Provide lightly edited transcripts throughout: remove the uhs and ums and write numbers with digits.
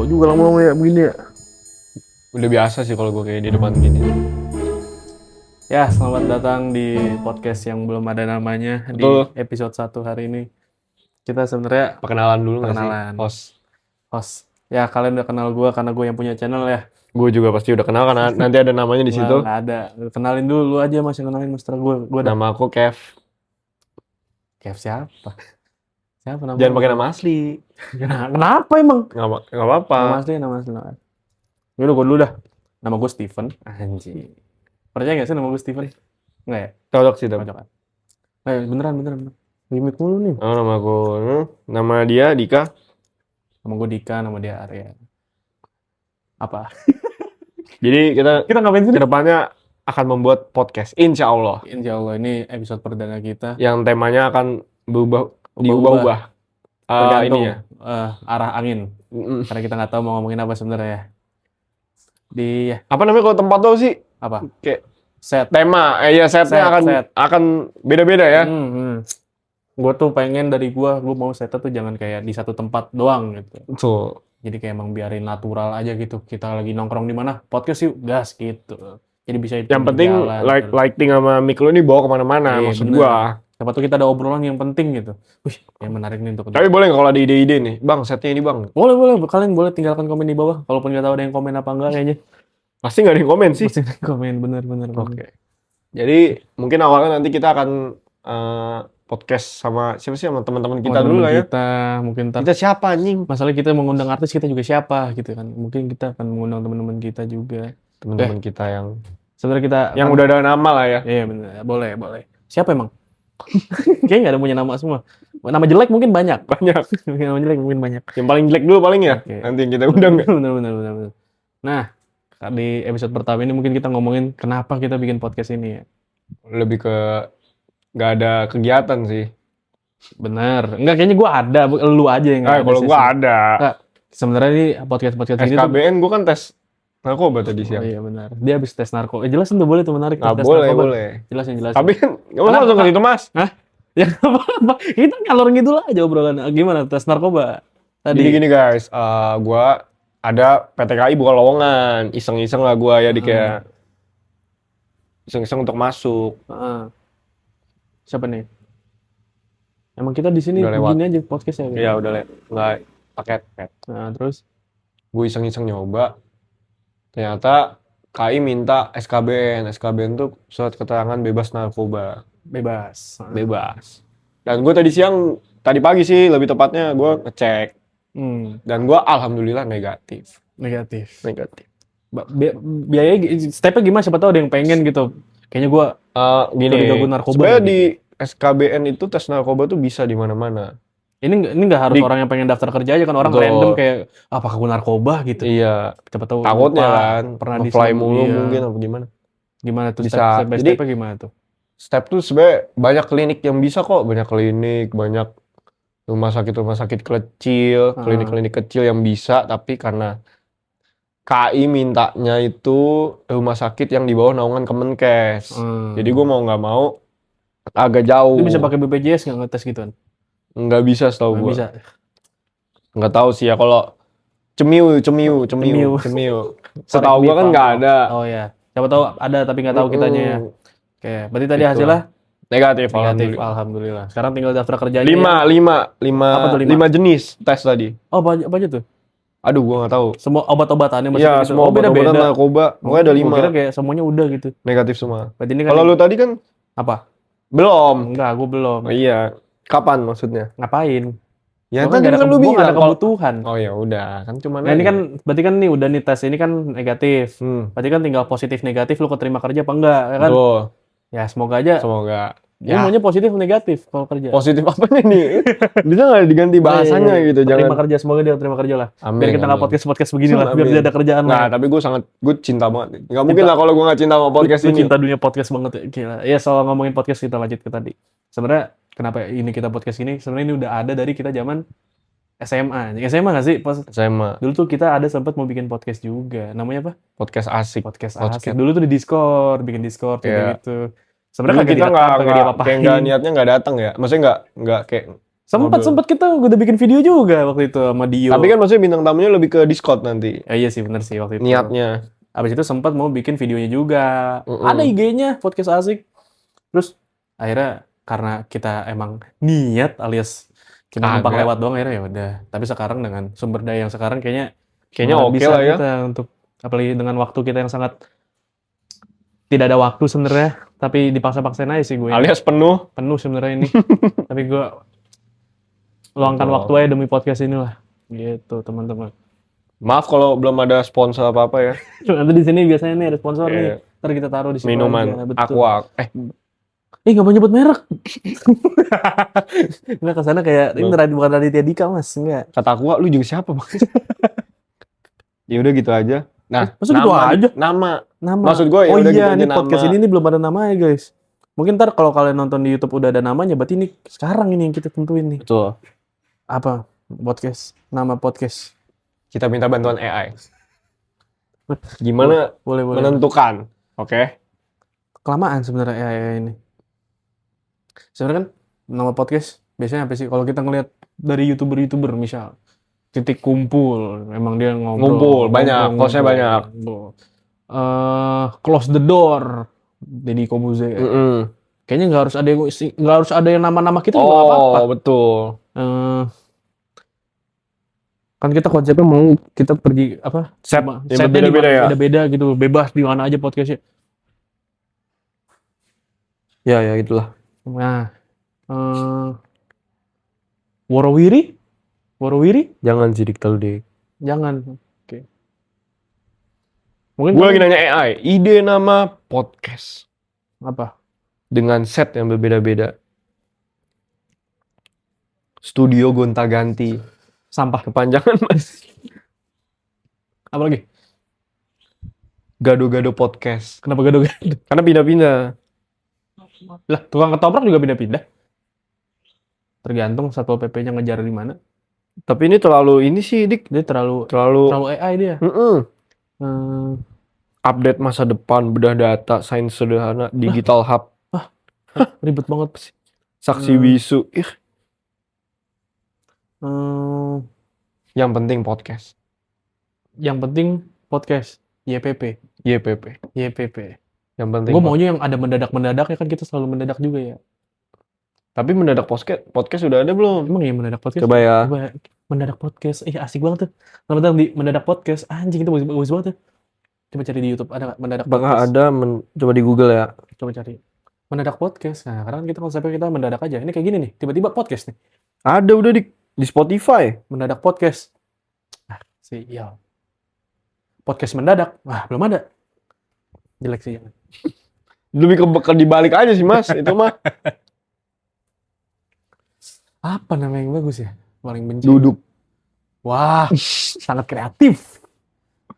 Bego juga lama-lama ya begini ya. Udah biasa sih kalau gue kayak di depan gini. Ya, selamat datang di podcast yang belum ada namanya. Betul. Di episode 1 hari ini. Kita sebenarnya Perkenalan dulu nggak sih? Perkenalan. Host. Ya, kalian udah kenal gue karena gue yang punya channel ya. Gue juga pasti udah kenal karena nanti ada namanya di situ. Nggak ada. Kenalin dulu lu aja Mas, yang kenalin Mas. Gue Nama aku Kev. Kev siapa? Siapa namanya? Jangan pakai nama asli. Kenapa emang? Nggak apa-apa. Nama asli. Yaudah, gue dulu dah. Nama gue Steven. Anjing. Percaya gak sih nama gue Steven? Enggak ya? Cocok sih tapi. Cocok kan? Beneran. Gimik mulu nih. Oh, nama aku. Nama dia Dika. Nama gue Dika, nama dia Arya. Apa? Jadi kita Ngapain sih? kedepannya akan membuat podcast. Insya Allah. Insya Allah ini episode perdana kita. Yang temanya akan diubah-ubah. Tergantung Ini ya. arah angin. Karena kita nggak tahu mau ngomongin apa sebenarnya. Apa namanya kalau tempat tuh sih? Apa? Kayak Set. tema. Setnya akan beda-beda ya. Gue tuh pengen dari gue mau setnya tuh jangan kayak di satu tempat doang gitu. Betul. Jadi kayak emang biarin natural aja gitu. Kita lagi nongkrong di mana? Podcast yuk, gas gitu. Jadi bisa Yang penting lighting sama mic lu ini bawa kemana-mana, Iya, maksud bener. gua. Siapa tuh kita ada obrolan yang penting gitu. Wih, yang menarik nih untuk. Tapi boleh nggak kalau ada ide-ide nih, bang, setnya ini bang? Boleh. Kalian boleh tinggalkan komen di bawah. Kalaupun nggak tahu ada yang komen apa enggak kayaknya. Pasti nggak ada yang komen sih. Pasti komen bener. Oke. Jadi mungkin awalnya nanti kita akan podcast sama siapa sih, sama teman-teman kita dulu lah ya. Kita mungkin Kita siapa anjing? masalah kita mengundang artis, kita juga siapa gitu kan. Mungkin kita akan mengundang teman-teman kita juga. Teman-teman kita yang Sebenarnya kita yang udah ada nama lah ya. Iya benar. Boleh. Siapa emang? Kayaknya nggak ada punya nama semua. Nama jelek mungkin banyak. Nama jelek mungkin banyak. Yang paling jelek dulu paling ya. Oke. Nanti yang kita undang nggak? Benar. Nah, di episode pertama ini mungkin kita ngomongin kenapa kita bikin podcast ini ya. Lebih ke nggak ada kegiatan sih. Bener. Enggak, kayaknya gue ada. Lu aja yang nggak ada. Kalau gua ada. Nggak, sebenarnya ini podcast ini tuh. SKBN gua kan tes narkoba tadi Oh siang. iya benar. Dia habis tes narkoba. Jelasin tuh, boleh tuh, menarik. Nggak tes boleh, narkoba. boleh. Jelasin. Tapi kan nggak usah langsung ke situ mas. Ya nggak apa-apa. Kita ngalor ngidul aja obrolan. Gimana tes narkoba tadi? Jadi gini guys, gua ada PTKI buka lowongan, iseng-iseng lah gua ya, kayak iseng-iseng untuk masuk. Siapa nih? Emang kita di sini begini aja podcastnya. Iya udah nggak paket. Nah terus? Gue iseng-iseng nyoba, ternyata KI minta SKBN tuh surat keterangan bebas narkoba. Bebas. Dan gue tadi pagi sih lebih tepatnya gue ngecek. Dan gue alhamdulillah negatif. Biaya stepnya gimana? Siapa tahu ada yang pengen gitu. Kayaknya gue gini. narkoba. Sebenarnya di SKBN itu tes narkoba tuh bisa di mana-mana. Ini nggak harus orang yang pengen daftar kerja aja kan, orang random kayak apakah gue narkoba gitu. Iya. Siapa tahu takutnya kan pernah fly mulu mungkin apa gimana. Gimana tuh bisa. Step by stepnya gimana tuh? Step tuh sebenarnya banyak klinik yang bisa kok, banyak rumah sakit kecil, klinik kecil yang bisa, tapi karena KI mintanya itu rumah sakit yang di bawah naungan Kemenkes. Jadi gue mau nggak mau agak jauh. Itu bisa pakai BPJS nggak ngetes gituan? Nggak bisa setahu gue. Bisa. Nggak tahu sih ya, kalau cemiu. Setahu gue kan nggak ada. Oh ya, siapa tahu ada tapi nggak tahu kitanya ya. Oke, berarti tadi hasilnya negatif. Alhamdulillah. Sekarang tinggal daftar kerjanya. 5 jenis tes tadi. Oh, apa aja tuh? Aduh, gua nggak tahu. Semua obat-obatannya masih gitu. Semua obat-obatan narkoba. Pokoknya ada 5. Kira kayak semuanya udah gitu. Negatif semua. Kan kalau lu tadi kan apa? Belum. Enggak, gua belum. Oh iya. Kapan maksudnya? Ngapain? Ya tadi kan lu bilang ada kebutuhan. Oh ya udah, kan cuma ini kan berarti kan nih udah nih tes ini kan negatif. Berarti kan tinggal positif negatif lu keterima kerja apa enggak, ya kan? Betul. Ya semoga aja. Ya. Maunya positif negatif kalau kerja. Positif apa nih? Bisa nggak diganti bahasanya gitu? Jangan. Terima kerja, semoga dia terima kerja lah. Biar kita nggak podcast begini lah. Biar dia ada kerjaan lah. Nah, tapi gue cinta banget. Nggak mungkin lah kalau gue nggak cinta sama podcast ini. Gue cinta dunia podcast banget ya. Gila. Ya soal ngomongin podcast kita lanjut ke tadi. Sebenarnya kenapa ini kita podcast ini? Sebenarnya ini udah ada dari kita zaman SMA. SMA nggak sih? Pas SMA. Dulu tuh kita ada sempat mau bikin podcast juga. Namanya apa? Podcast asik. Dulu tuh di Discord, bikin Discord yeah. Gitu. Sebenarnya kita nggak niatnya nggak datang ya. Maksudnya nggak kayak Sempet kita udah bikin video juga waktu itu sama Dio. Tapi kan maksudnya bintang tamunya lebih ke Discord nanti. Iya sih bener sih waktu itu. Niatnya. Abis itu sempat mau bikin videonya juga. Ada IG-nya podcast asik. Terus akhirnya karena kita emang niat alias cuma numpang lewat doang, akhirnya ya udah. Tapi sekarang dengan sumber daya yang sekarang kayaknya oke bisa lah ya. kita untuk apalagi dengan waktu kita yang sangat tidak ada waktu sebenarnya, tapi dipaksa-paksain aja sih gue. Alias penuh Sebenarnya ini. Tapi gue luangkan waktu aja demi podcast ini lah. Gitu teman-teman. Maaf kalau belum ada sponsor apa-apa ya. Nanti di sini biasanya nih ada sponsor nih. Ntar kita taruh di sini. Minuman Aqua. Nggak mau nyebut merek. Nggak kesana kayak ini bukan Raditya Dika mas, enggak. Kata Aqua, lu juga siapa bang? Ya udah gitu aja. Nah, maksud gitu aja. Nama. Maksud gue ya udah gitu ini nama. podcast ini belum ada namanya guys. Mungkin ntar kalau kalian nonton di YouTube udah ada namanya, berarti ini sekarang ini yang kita tentuin nih. Betul. Apa? Podcast. Nama podcast. Kita minta bantuan AI. Gimana boleh. menentukan? Oke. Kelamaan sebenarnya AI ini. Sebenarnya kan nama podcast biasanya apa sih? Kalau kita ngelihat dari YouTuber misal titik kumpul, memang dia ngumpul banyak, hostnya banyak. Close the door, Deddy Kobuze. Kayaknya nggak harus ada yang nama-nama kita juga nggak apa-apa. Oh betul. Kan kita konsepnya mau kita pergi apa? Setnya beda-beda ya. Beda-beda gitu, bebas di mana aja podcastnya. Ya itulah. Nah, Worowiri? Jangan sidik teldik. Jangan. Oke. Mungkin gue lagi nanya AI, ide nama podcast. Apa? Dengan set yang berbeda-beda. Studio gonta-ganti. Sampah. Kepanjangan mas. Apa lagi? Gado-gado podcast. Kenapa gado-gado? Karena pindah-pindah. Lah, tukang ketoprak juga pindah-pindah. Tergantung Satpol PP-nya ngejar di mana. Tapi ini terlalu ini sih, Dik. Dia terlalu AI dia. Update masa depan, bedah data, sains sederhana, digital hub. Ribet banget. Saksi bisu. Yang penting podcast. YPP. Yang penting. Gue maunya yang ada mendadak ya kan, kita selalu mendadak juga ya. Tapi mendadak podcast udah ada belum? Emang ya mendadak podcast? Coba ya. Mendadak podcast. Asik banget tuh. Selamat datang di mendadak podcast. Anjing itu bagus banget tuh. Coba cari di YouTube ada nggak mendadak podcast? Ada, coba di Google ya. Coba cari mendadak podcast. Nah, karena kita konsepnya kita mendadak aja. Ini kayak gini nih, tiba-tiba podcast nih. Ada udah di Spotify. Mendadak podcast. Sial. Podcast mendadak. Belum ada. Jelek sih jangan. Lebih ke dibalik aja sih mas, itu mah. Apa nama yang bagus ya? Paling benci. Duduk. Wah, sangat kreatif.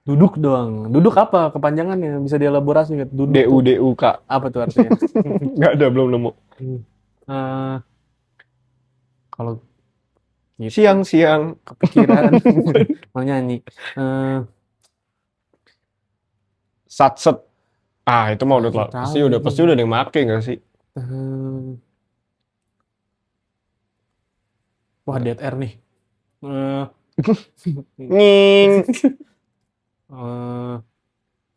Duduk doang. Duduk apa kepanjangannya? Bisa dielaborasi nggak? DUK. Apa tuh artinya? Nggak ada, belum nemu. Kalau gitu. Siang kepikiran mau nyanyi. Satset. Itu mah udah pasti udah ada yang make nggak sih? Wah, dead air nih. Nying.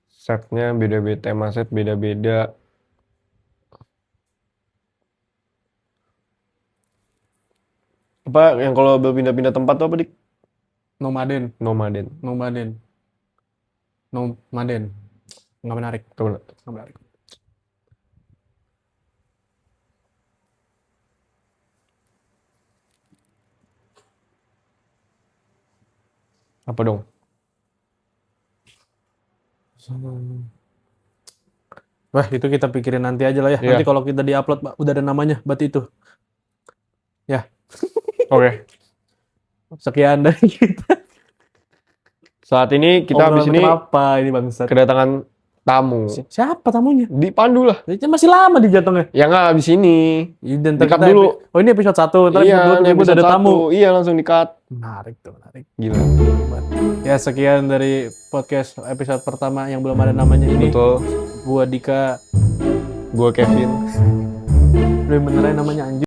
Setnya beda-beda, tema set beda-beda. Apa yang kalau berpindah-pindah tempat tuh apa, Dik? Nomaden. Nggak menarik. Apa dong? Wah, itu kita pikirin nanti aja lah ya. Nanti kalau kita di-upload udah ada namanya, berarti itu. Ya. Oke. Sekian dari kita. Saat ini kita habis ini apa ini bangsat? Kedatangan tamu. Siapa tamunya? Dipandu lah. Masih lama di jatuhnya. Ya nggak habis ini. Dekat dulu. Oh ini episode 1. Ntar episode 2 udah ada tamu. Iya langsung di-cut. Menarik. Gila. Ya sekian dari podcast episode pertama yang belum ada namanya ini. Betul. Gua Dika. Gua Kevin. Belum beneran namanya anjing.